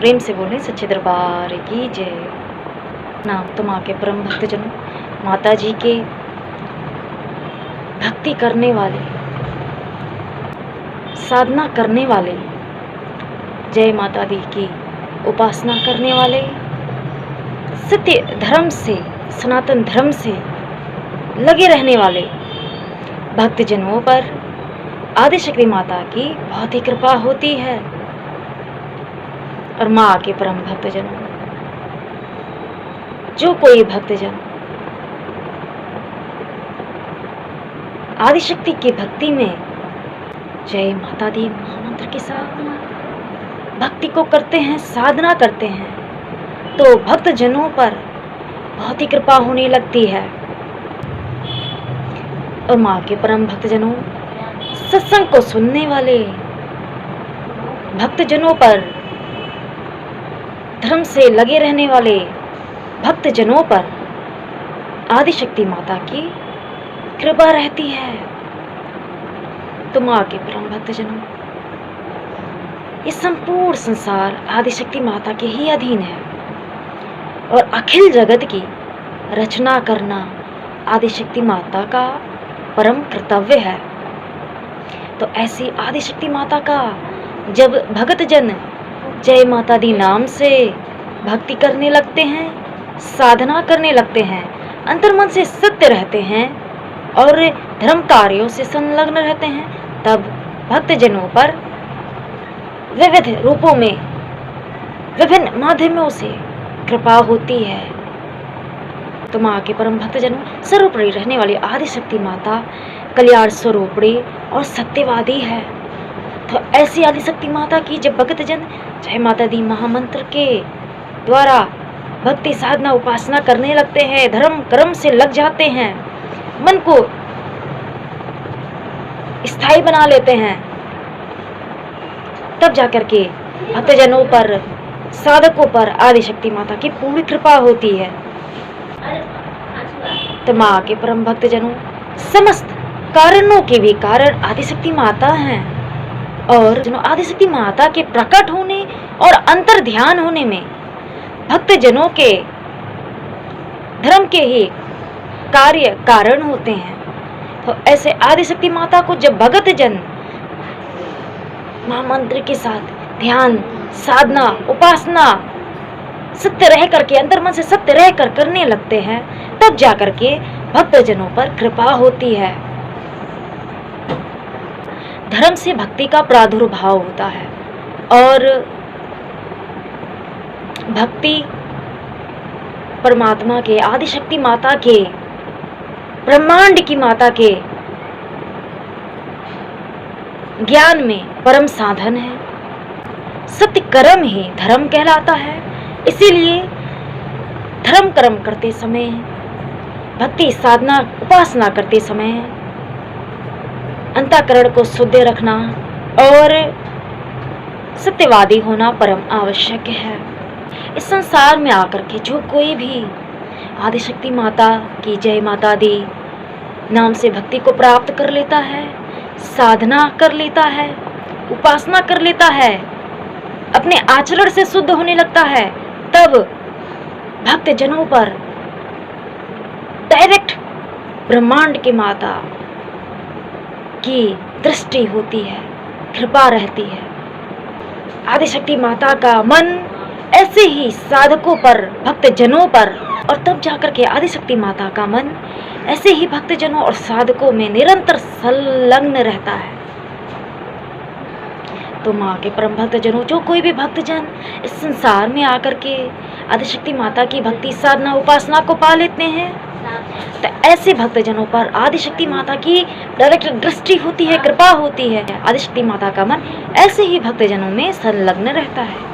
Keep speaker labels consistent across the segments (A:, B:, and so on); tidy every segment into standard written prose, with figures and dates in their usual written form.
A: प्रेम से बोलें सच्चे दरबार की जय। नाम तो माँ के परम भक्तजनों, माता जी के भक्ति करने वाले, साधना करने वाले, जय माता दी की उपासना करने वाले, सत्य धर्म से, सनातन धर्म से लगे रहने वाले भक्तजनों पर आदिशक्ति माता की बहुत ही कृपा होती है। और माँ के परम भक्तजनों, जो कोई भक्तजन आदिशक्ति की भक्ति में जय माता दी महामंत्र के साथ भक्ति को करते हैं, साधना करते हैं, तो भक्तजनों पर बहुत ही कृपा होने लगती है। और माँ के परम भक्तजनों, सत्संग को सुनने वाले भक्तजनों पर, धर्म से लगे रहने वाले भक्तजनों पर आदिशक्ति माता की कृपा रहती है। तो माँ के परम भक्तजनों, ये संपूर्ण संसार आदिशक्ति माता के ही अधीन है और अखिल जगत की रचना करना आदिशक्ति माता का परम कर्तव्य है। तो ऐसी आदिशक्ति माता का जब भक्तजन जय माता दी नाम से भक्ति करने लगते हैं, साधना करने लगते हैं, अंतर्मन से सत्य रहते हैं और धर्म कार्यों से संलग्न रहते हैं, तब भक्तजनों पर विविध रूपों में, विभिन्न माध्यमों से कृपा होती है। तो माँ के परम भक्तजनों, सर्वोपरि रहने वाली आदिशक्ति माता कल्याण स्वरूपणी और सत्यवादी है। तो ऐसी आदिशक्ति माता की जब भक्तजन जय माता दी महामंत्र के द्वारा भक्ति साधना उपासना करने लगते हैं, धर्म कर्म से लग जाते हैं, मन को स्थायी बना लेते हैं, तब जाकर के भक्तजनों पर, साधकों पर आदिशक्ति माता की पूर्ण कृपा होती है। तो माँ के परम भक्तजनों, समस्त कारणों के भी कारण आदिशक्ति माता हैं और आदिशक्ति माता के प्रकट होने और अंतर ध्यान होने में भक्तजनों के धर्म के ही कार्य कारण होते हैं। तो ऐसे आदिशक्ति माता को जब भक्तजन महामंत्र के साथ ध्यान, साधना, उपासना सत्य रह करके, अंतर्मन से सत्य रह कर करने लगते हैं, तब जाकर के भक्तजनों पर कृपा होती है। धर्म से भक्ति का प्रादुर्भाव होता है और भक्ति परमात्मा के, आदिशक्ति माता के, ब्रह्मांड की माता के ज्ञान में परम साधन है। सत्य कर्म ही धर्म कहलाता है। इसीलिए धर्म कर्म करते समय, भक्ति साधना उपासना करते समय अंतःकरण को शुद्ध रखना और सत्यवादी होना परम आवश्यक है। इस संसार में आकर के जो कोई भी आदिशक्ति माता की जय माता दी नाम से भक्ति को प्राप्त कर लेता है, साधना कर लेता है, उपासना कर लेता है, अपने आचरण से शुद्ध होने लगता है, तब भक्तजनों पर डायरेक्ट ब्रह्मांड की माता की दृष्टि होती है, कृपा रहती है। आदिशक्ति माता का मन ऐसे ही साधकों पर, भक्तजनों पर, और तब जाकर के आदिशक्ति माता का मन ऐसे ही भक्तजनों और साधकों में निरंतर संलग्न रहता है। तो माँ के परम भक्तजनों, जो कोई भी भक्तजन इस संसार में आकर के आदिशक्ति माता की भक्ति साधना उपासना को पा लेते हैं, तो ऐसे भक्तजनों पर आदिशक्ति माता की डायरेक्ट दृष्टि होती है, कृपा होती है। आदिशक्ति माता का मन ऐसे ही भक्तजनों में संलग्न रहता है।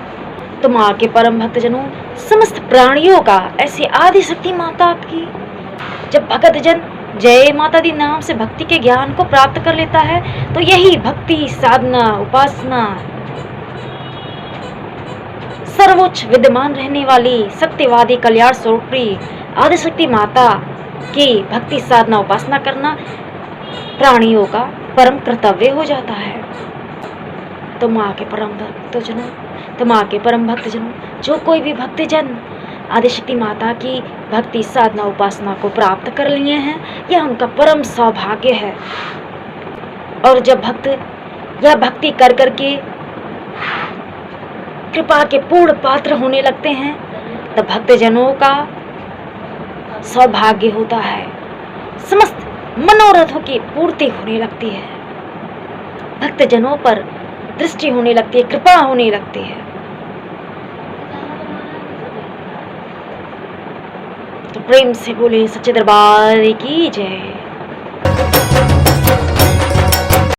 A: तो माँ के परम भक्तजनों, समस्त प्राणियों का ऐसी आदिशक्ति माता की जब भक्तजन जय माता दी नाम से भक्ति के ज्ञान को प्राप्त कर लेता है, तो यही भक्ति साधना उपासना सर्वोच्च विद्यमान रहने वाली सत्यवादी कल्याण स्वरूपी आदिशक्ति माता की भक्ति साधना उपासना करना प्राणियों का परम कर्तव्य हो जाता है। तो माँ के परम भक्तजनों, तो माँ के परम भक्तजनों, जो कोई भी भक्तजन आदिशक्ति माता की भक्ति साधना उपासना को प्राप्त कर लिए हैं, यह उनका परम सौभाग्य है। और जब भक्त यह भक्ति कर करके कृपा के पूर्ण पात्र होने लगते हैं, तब भक्तजनों का सौभाग्य होता है, समस्त मनोरथों की पूर्ति होने लगती है, भक्तजनों पर दृष्टि होने लगती है, कृपा होने लगती है। तो प्रेम से बोले सच्चे दरबार की जय।